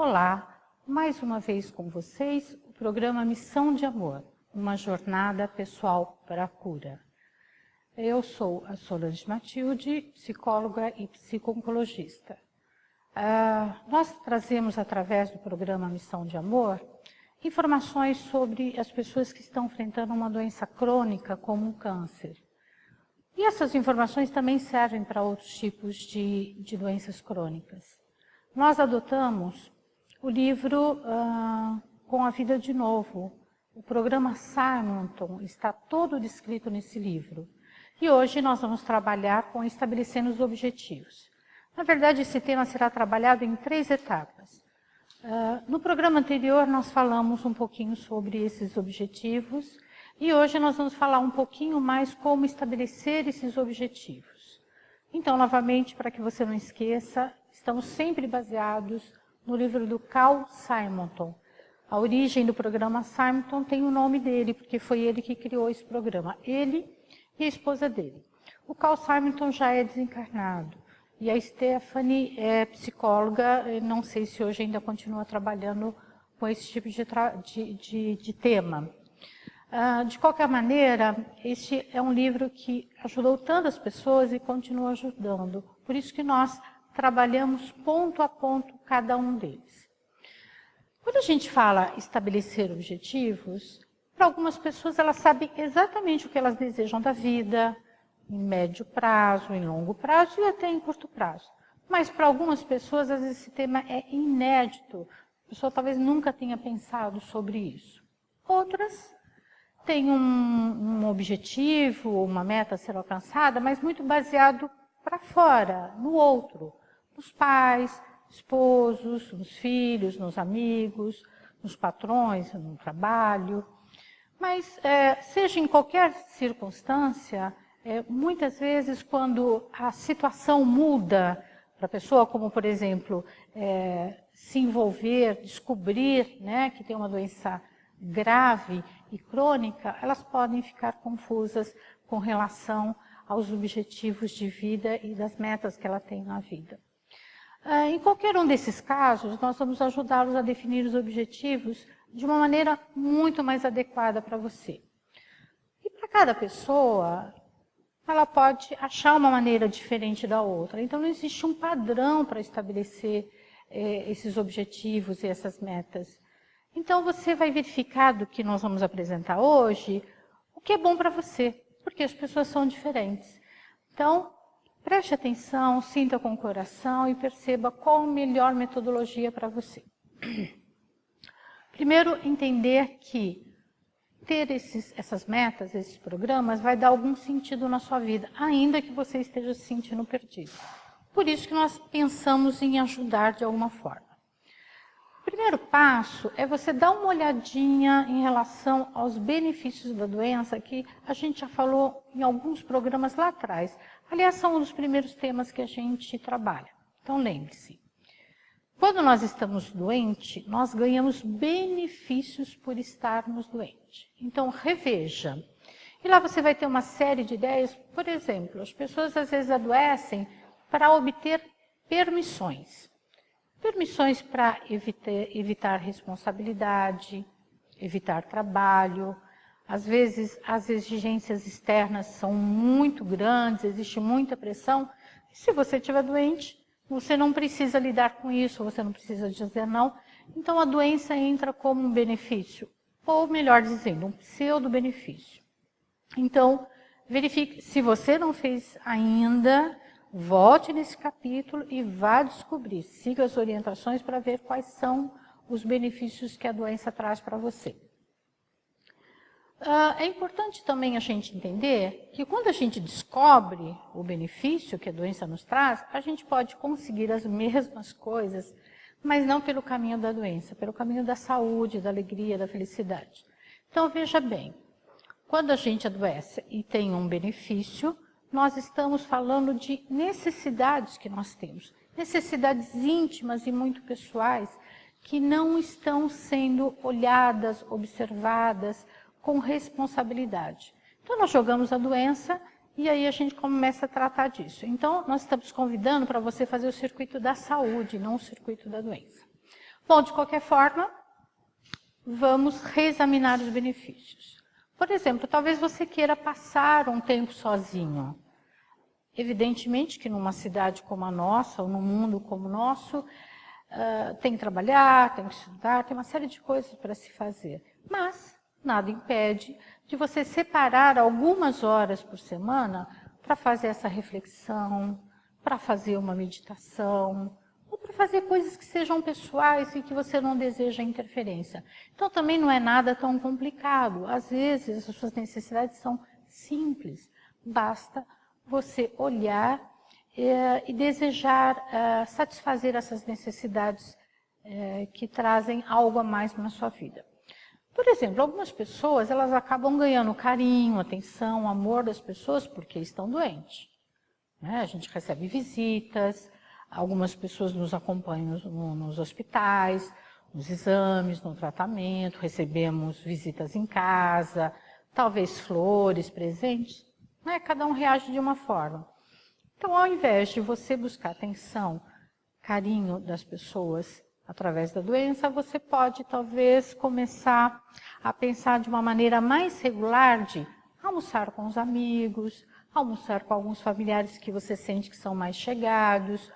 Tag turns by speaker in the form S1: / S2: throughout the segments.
S1: Olá, mais uma vez com vocês, o programa Missão de Amor, uma jornada pessoal para a cura. Eu sou a Solange Matilde, psicóloga e psico-oncologista. Nós trazemos, através do programa Missão de Amor, informações sobre as pessoas que estão enfrentando uma doença crônica, como um câncer. E essas informações também servem para outros tipos de doenças crônicas. Nós adotamos o livro Com a Vida de Novo. O programa Simonton está todo descrito nesse livro. E hoje nós vamos trabalhar com estabelecendo os objetivos. Na verdade, esse tema será trabalhado em 3 etapas. No programa anterior, nós falamos um pouquinho sobre esses objetivos. E hoje nós vamos falar um pouquinho mais como estabelecer esses objetivos. Então, novamente, para que você não esqueça, estamos sempre baseados no livro do Carl Simonton. A origem do programa Simonton tem o nome dele, porque foi ele que criou esse programa. Ele e a esposa dele. O Carl Simonton já é desencarnado. E a Stephanie é psicóloga, não sei se hoje ainda continua trabalhando com esse tipo de tema. De qualquer maneira, este é um livro que ajudou tantas pessoas e continua ajudando. Por isso que nós trabalhamos ponto a ponto cada um deles. Quando a gente fala estabelecer objetivos, para algumas pessoas elas sabem exatamente o que elas desejam da vida, em médio prazo, em longo prazo e até em curto prazo. Mas para algumas pessoas, às vezes, esse tema é inédito. A pessoa talvez nunca tenha pensado sobre isso. Outras têm um objetivo, uma meta a ser alcançada, mas muito baseado para fora, no outro. Nos pais, esposos, nos filhos, nos amigos, nos patrões, no trabalho. Mas, seja em qualquer circunstância, muitas vezes quando a situação muda para a pessoa, como por exemplo, se envolver, descobrir, né, que tem uma doença grave e crônica, elas podem ficar confusas com relação aos objetivos de vida e das metas que ela tem na vida. Em qualquer um desses casos, nós vamos ajudá-los a definir os objetivos de uma maneira muito mais adequada para você. E para cada pessoa, ela pode achar uma maneira diferente da outra. Então, não existe um padrão para estabelecer esses objetivos e essas metas. Então, você vai verificar do que nós vamos apresentar hoje, o que é bom para você, porque as pessoas são diferentes. Então, preste atenção, sinta com o coração e perceba qual a melhor metodologia para você. Primeiro, entender que ter essas metas, esses programas, vai dar algum sentido na sua vida, ainda que você esteja se sentindo perdido. Por isso que nós pensamos em ajudar de alguma forma. O primeiro passo é você dar uma olhadinha em relação aos benefícios da doença, que a gente já falou em alguns programas lá atrás. Aliás, são um dos primeiros temas que a gente trabalha. Então, lembre-se. Quando nós estamos doentes, nós ganhamos benefícios por estarmos doentes. Então, reveja. E lá você vai ter uma série de ideias. Por exemplo, as pessoas às vezes adoecem para obter permissões. Permissões para evitar responsabilidade, evitar trabalho. Às vezes, as exigências externas são muito grandes, existe muita pressão. E se você estiver doente, você não precisa lidar com isso, você não precisa dizer não. Então, a doença entra como um benefício, ou melhor dizendo, um pseudo-benefício. Então, verifique, se você não fez ainda, volte nesse capítulo e vá descobrir. Siga as orientações para ver quais são os benefícios que a doença traz para você. É importante também a gente entender que quando a gente descobre o benefício que a doença nos traz, a gente pode conseguir as mesmas coisas, mas não pelo caminho da doença, pelo caminho da saúde, da alegria, da felicidade. Então, veja bem, quando a gente adoece e tem um benefício, nós estamos falando de necessidades que nós temos, necessidades íntimas e muito pessoais, que não estão sendo olhadas, observadas, com responsabilidade. Então, nós jogamos a doença e aí a gente começa a tratar disso. Então, nós estamos convidando para você fazer o circuito da saúde, não o circuito da doença. Bom, de qualquer forma, vamos reexaminar os benefícios. Por exemplo, talvez você queira passar um tempo sozinho. Evidentemente que numa cidade como a nossa, ou num mundo como o nosso, tem que trabalhar, tem que estudar, tem uma série de coisas para se fazer. Mas nada impede de você separar algumas horas por semana para fazer essa reflexão, para fazer uma meditação, ou para fazer coisas que sejam pessoais e que você não deseja interferência. Então também não é nada tão complicado. Às vezes as suas necessidades são simples. Basta você olhar e desejar satisfazer essas necessidades que trazem algo a mais na sua vida. Por exemplo, algumas pessoas elas acabam ganhando carinho, atenção, amor das pessoas porque estão doentes. A gente recebe visitas, algumas pessoas nos acompanham nos hospitais, nos exames, no tratamento, recebemos visitas em casa, talvez flores, presentes. Cada um reage de uma forma. Então, ao invés de você buscar atenção, carinho das pessoas através da doença, você pode talvez começar a pensar de uma maneira mais regular de almoçar com os amigos, almoçar com alguns familiares que você sente que são mais chegados,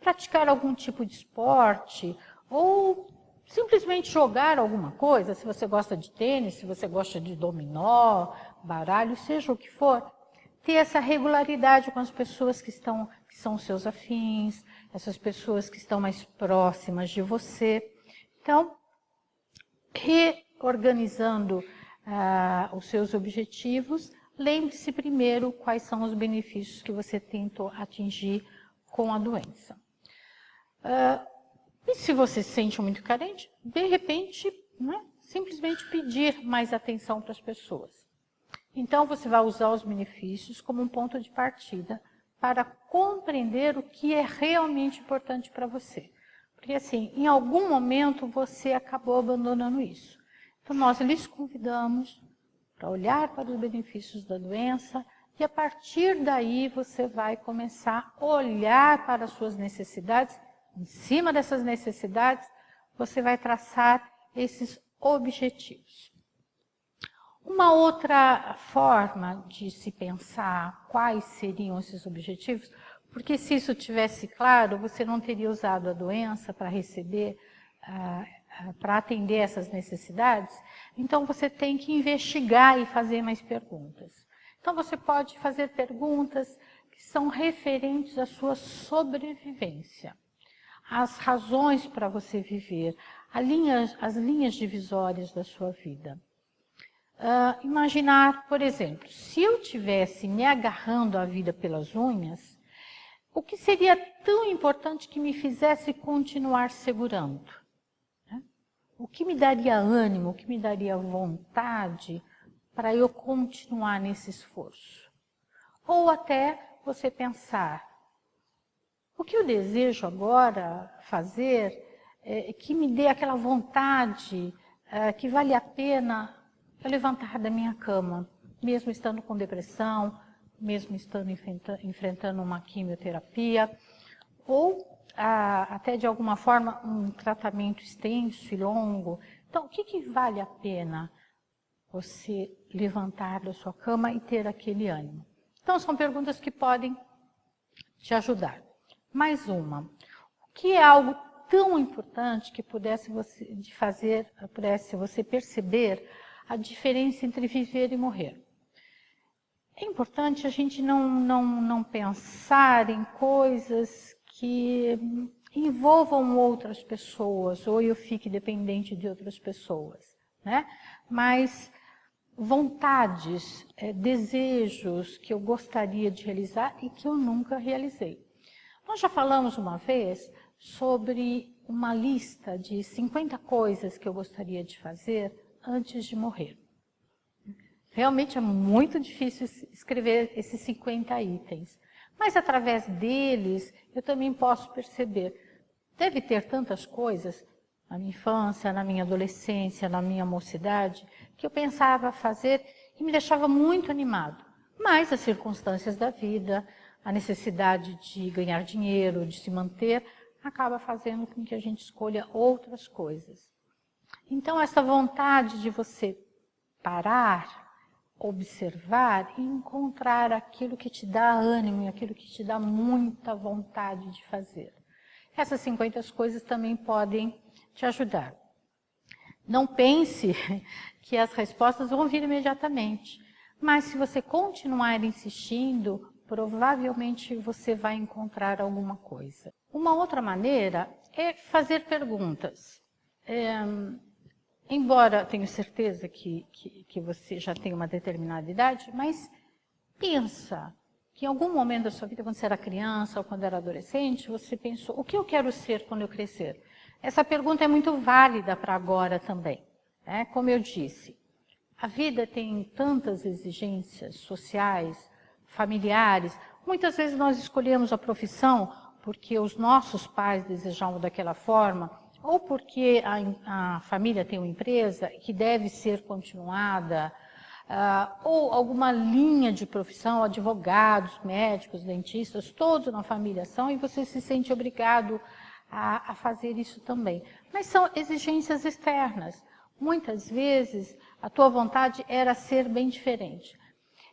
S1: praticar algum tipo de esporte ou simplesmente jogar alguma coisa, se você gosta de tênis, se você gosta de dominó, baralho, seja o que for, ter essa regularidade com as pessoas que são seus afins, essas pessoas que estão mais próximas de você. Então, reorganizando os seus objetivos, lembre-se primeiro quais são os benefícios que você tentou atingir com a doença. E se você se sente muito carente, de repente, simplesmente pedir mais atenção para as pessoas. Então, você vai usar os benefícios como um ponto de partida para compreender o que é realmente importante para você. Porque, assim, em algum momento você acabou abandonando isso. Então, nós lhes convidamos para olhar para os benefícios da doença e, a partir daí, você vai começar a olhar para as suas necessidades. Em cima dessas necessidades, você vai traçar esses objetivos. Uma outra forma de se pensar quais seriam esses objetivos, porque se isso tivesse claro, você não teria usado a doença para receber, para atender essas necessidades, então você tem que investigar e fazer mais perguntas. Então você pode fazer perguntas que são referentes à sua sobrevivência, às razões para você viver, as linhas divisórias da sua vida. Imaginar, por exemplo, se eu estivesse me agarrando à vida pelas unhas, o que seria tão importante que me fizesse continuar segurando? O que me daria ânimo, o que me daria vontade para eu continuar nesse esforço? Ou até você pensar, o que eu desejo agora fazer que me dê aquela vontade que vale a pena eu levantar da minha cama, mesmo estando com depressão, mesmo estando enfrentando uma quimioterapia, ou até de alguma forma um tratamento extenso e longo. Então, o que vale a pena você levantar da sua cama e ter aquele ânimo? Então, são perguntas que podem te ajudar. Mais uma. O que é algo tão importante que pudesse você perceber a diferença entre viver e morrer? É importante a gente não pensar em coisas que envolvam outras pessoas, ou eu fique dependente de outras pessoas, Mas vontades, desejos que eu gostaria de realizar e que eu nunca realizei. Nós já falamos uma vez sobre uma lista de 50 coisas que eu gostaria de fazer antes de morrer. Realmente é muito difícil escrever esses 50 itens, mas através deles eu também posso perceber, deve ter tantas coisas na minha infância, na minha adolescência, na minha mocidade, que eu pensava fazer e me deixava muito animado. Mas as circunstâncias da vida, a necessidade de ganhar dinheiro, de se manter, acaba fazendo com que a gente escolha outras coisas. Então, essa vontade de você parar, observar e encontrar aquilo que te dá ânimo e aquilo que te dá muita vontade de fazer. Essas 50 coisas também podem te ajudar. Não pense que as respostas vão vir imediatamente, mas se você continuar insistindo, provavelmente você vai encontrar alguma coisa. Uma outra maneira é fazer perguntas. Embora tenho certeza que você já tem uma determinada idade, mas pensa que em algum momento da sua vida, quando você era criança ou quando era adolescente, você pensou, o que eu quero ser quando eu crescer? Essa pergunta é muito válida para agora também. Né? Como eu disse, a vida tem tantas exigências sociais, familiares. Muitas vezes nós escolhemos a profissão porque os nossos pais desejavam daquela forma, ou porque a família tem uma empresa que deve ser continuada, ou alguma linha de profissão, advogados, médicos, dentistas, todos na família são, e você se sente obrigado a fazer isso também. Mas são exigências externas. Muitas vezes a tua vontade era ser bem diferente.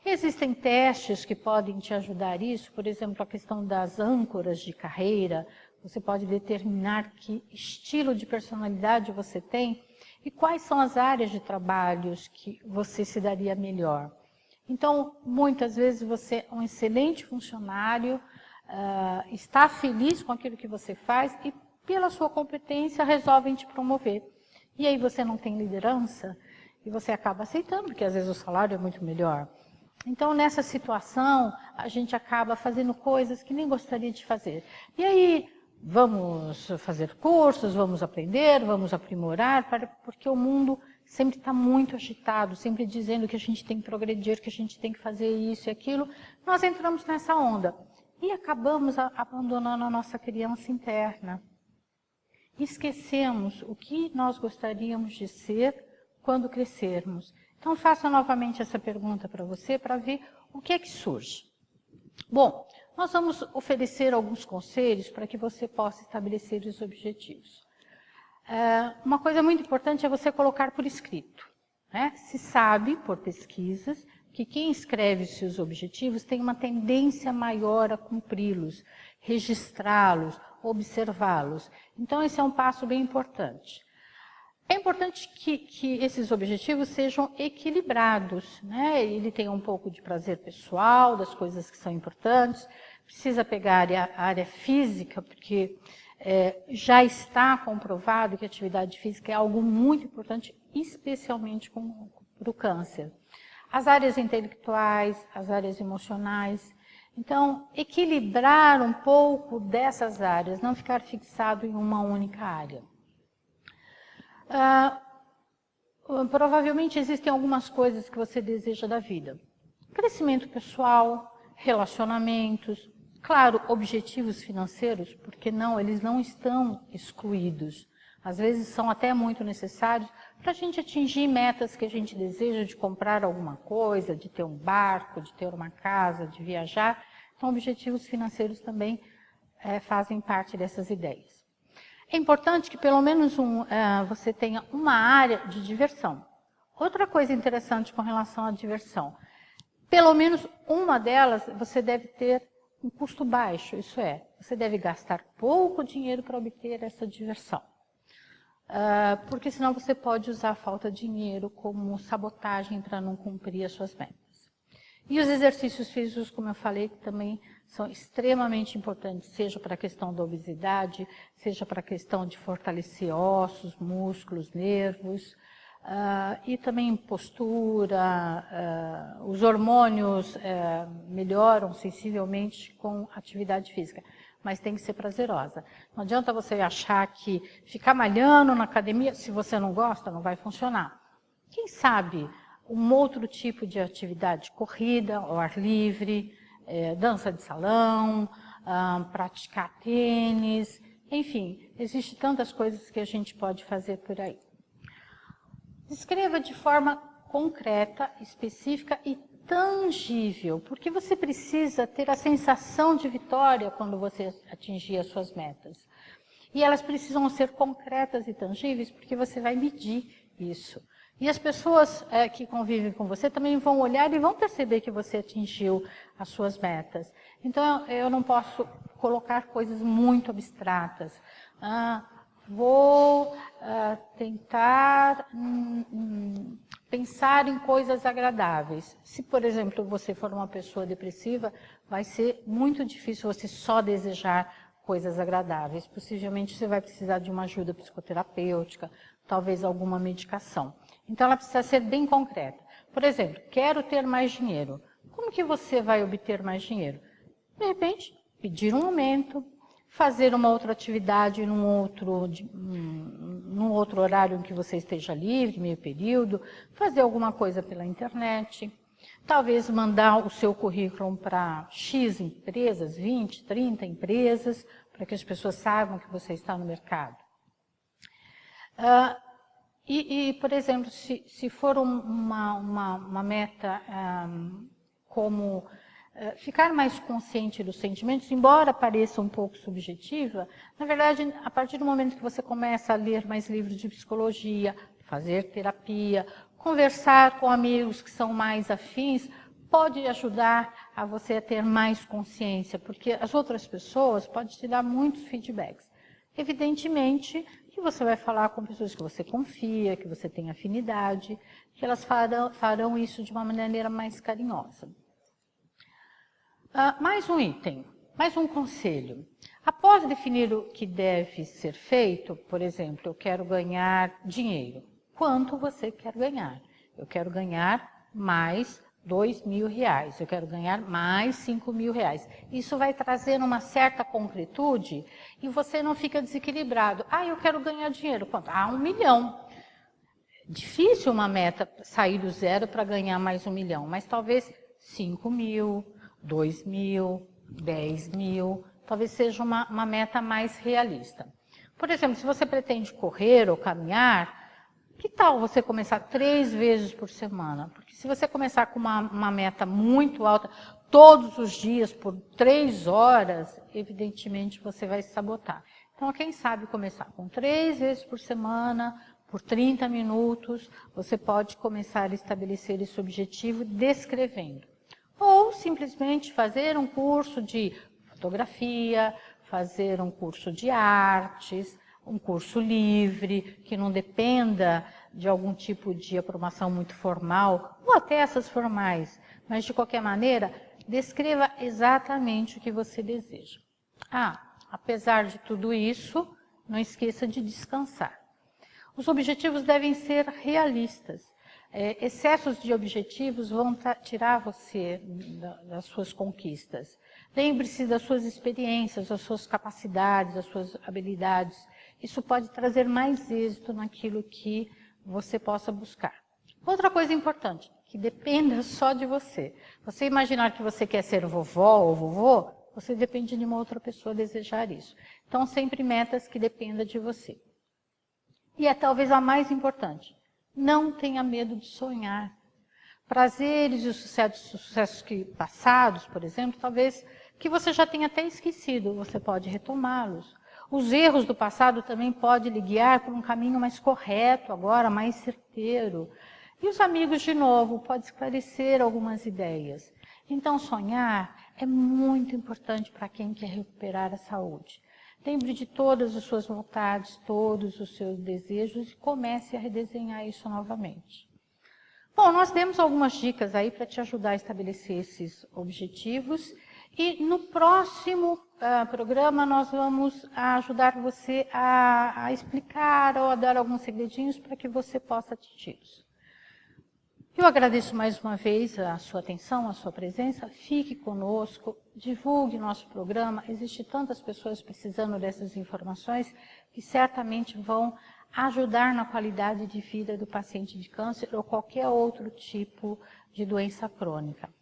S1: Existem testes que podem te ajudar isso, por exemplo, a questão das âncoras de carreira. Você pode determinar que estilo de personalidade você tem e quais são as áreas de trabalhos que você se daria melhor. Então, muitas vezes você é um excelente funcionário, está feliz com aquilo que você faz e, pela sua competência, resolvem te promover. E aí você não tem liderança e você acaba aceitando, porque às vezes o salário é muito melhor. Então, nessa situação, a gente acaba fazendo coisas que nem gostaria de fazer. E aí, vamos fazer cursos, vamos aprender, vamos aprimorar, porque o mundo sempre está muito agitado, sempre dizendo que a gente tem que progredir, que a gente tem que fazer isso e aquilo. Nós entramos nessa onda e acabamos abandonando a nossa criança interna. Esquecemos o que nós gostaríamos de ser quando crescermos. Então, faça novamente essa pergunta para você, para ver o que é que surge. Bom, nós vamos oferecer alguns conselhos para que você possa estabelecer os objetivos. Uma coisa muito importante é você colocar por escrito. Né? Se sabe, por pesquisas, que quem escreve seus objetivos tem uma tendência maior a cumpri-los, registrá-los, observá-los. Então, esse é um passo bem importante. É importante que esses objetivos sejam equilibrados, né? Ele tem um pouco de prazer pessoal, das coisas que são importantes, precisa pegar a área física, porque já está comprovado que a atividade física é algo muito importante, especialmente para o câncer. As áreas intelectuais, as áreas emocionais. Então, equilibrar um pouco dessas áreas, não ficar fixado em uma única área. Provavelmente existem algumas coisas que você deseja da vida. Crescimento pessoal, relacionamentos, claro, objetivos financeiros, porque não, eles não estão excluídos. Às vezes são até muito necessários para a gente atingir metas que a gente deseja, de comprar alguma coisa, de ter um barco, de ter uma casa, de viajar. Então, objetivos financeiros também fazem parte dessas ideias. É importante que pelo menos você tenha uma área de diversão. Outra coisa interessante com relação à diversão, pelo menos uma delas você deve ter um custo baixo, isso é, você deve gastar pouco dinheiro para obter essa diversão. Porque senão você pode usar a falta de dinheiro como sabotagem para não cumprir as suas metas. E os exercícios físicos, como eu falei, que também são extremamente importantes, seja para a questão da obesidade, seja para a questão de fortalecer ossos, músculos, nervos, e também postura, os hormônios melhoram sensivelmente com atividade física, mas tem que ser prazerosa. Não adianta você achar que ficar malhando na academia, se você não gosta, não vai funcionar. Quem sabe um outro tipo de atividade, corrida ao ar livre, dança de salão, praticar tênis, enfim, existem tantas coisas que a gente pode fazer por aí. Escreva de forma concreta, específica e tangível, porque você precisa ter a sensação de vitória quando você atingir as suas metas. E elas precisam ser concretas e tangíveis, porque você vai medir isso. E as pessoas que convivem com você também vão olhar e vão perceber que você atingiu as suas metas. Então, eu não posso colocar coisas muito abstratas. Vou tentar pensar em coisas agradáveis. Se, por exemplo, você for uma pessoa depressiva, vai ser muito difícil você só desejar coisas agradáveis. Possivelmente você vai precisar de uma ajuda psicoterapêutica, talvez alguma medicação. Então, ela precisa ser bem concreta. Por exemplo, quero ter mais dinheiro. Como que você vai obter mais dinheiro? De repente, pedir um aumento, fazer uma outra atividade num outro horário em que você esteja livre, meio período, fazer alguma coisa pela internet, talvez mandar o seu currículo para X empresas, 20, 30 empresas, para que as pessoas saibam que você está no mercado. Por exemplo, se for uma meta como ficar mais consciente dos sentimentos, embora pareça um pouco subjetiva, na verdade, a partir do momento que você começa a ler mais livros de psicologia, fazer terapia, conversar com amigos que são mais afins, pode ajudar a você a ter mais consciência, porque as outras pessoas podem te dar muitos feedbacks. Evidentemente que você vai falar com pessoas que você confia, que você tem afinidade, que elas farão isso de uma maneira mais carinhosa. Mais um item, mais um conselho. Após definir o que deve ser feito, por exemplo, eu quero ganhar dinheiro. Quanto você quer ganhar? Eu quero ganhar mais R$2.000, eu quero ganhar mais R$5.000. Isso vai trazer uma certa concretude e você não fica desequilibrado. Eu quero ganhar dinheiro. Quanto? 1 milhão. Difícil uma meta sair do zero para ganhar mais 1 milhão, mas talvez 5.000, 2.000, 10.000, talvez seja uma meta mais realista. Por exemplo, se você pretende correr ou caminhar, que tal você começar 3 vezes por semana? Porque se você começar com uma meta muito alta, todos os dias, por 3 horas, evidentemente você vai se sabotar. Então, quem sabe começar com 3 vezes por semana, por 30 minutos, você pode começar a estabelecer esse objetivo descrevendo. Ou simplesmente fazer um curso de fotografia, fazer um curso de artes, um curso livre, que não dependa de algum tipo de aprovação muito formal, ou até essas formais, mas de qualquer maneira, descreva exatamente o que você deseja. Apesar de tudo isso, não esqueça de descansar. Os objetivos devem ser realistas. Excessos de objetivos vão tirar você das suas conquistas. Lembre-se das suas experiências, das suas capacidades, das suas habilidades. Isso pode trazer mais êxito naquilo que você possa buscar. Outra coisa importante, que dependa só de você. Você imaginar que você quer ser vovó ou vovô, você depende de uma outra pessoa desejar isso. Então, sempre metas que dependam de você. E é talvez a mais importante. Não tenha medo de sonhar. Prazeres e sucessos passados, por exemplo, talvez que você já tenha até esquecido, você pode retomá-los. Os erros do passado também podem lhe guiar por um caminho mais correto, agora mais certeiro. E os amigos, de novo, podem esclarecer algumas ideias. Então, sonhar é muito importante para quem quer recuperar a saúde. Lembre de todas as suas vontades, todos os seus desejos e comece a redesenhar isso novamente. Bom, nós demos algumas dicas aí para te ajudar a estabelecer esses objetivos e no próximo programa nós vamos ajudar você a explicar ou a dar alguns segredinhos para que você possa atingi-los. Eu agradeço mais uma vez a sua atenção, a sua presença. Fique conosco, divulgue nosso programa. Existem tantas pessoas precisando dessas informações que certamente vão ajudar na qualidade de vida do paciente de câncer ou qualquer outro tipo de doença crônica.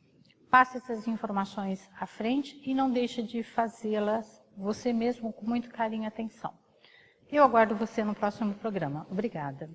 S1: Passe essas informações à frente e não deixe de fazê-las você mesmo com muito carinho e atenção. Eu aguardo você no próximo programa. Obrigada.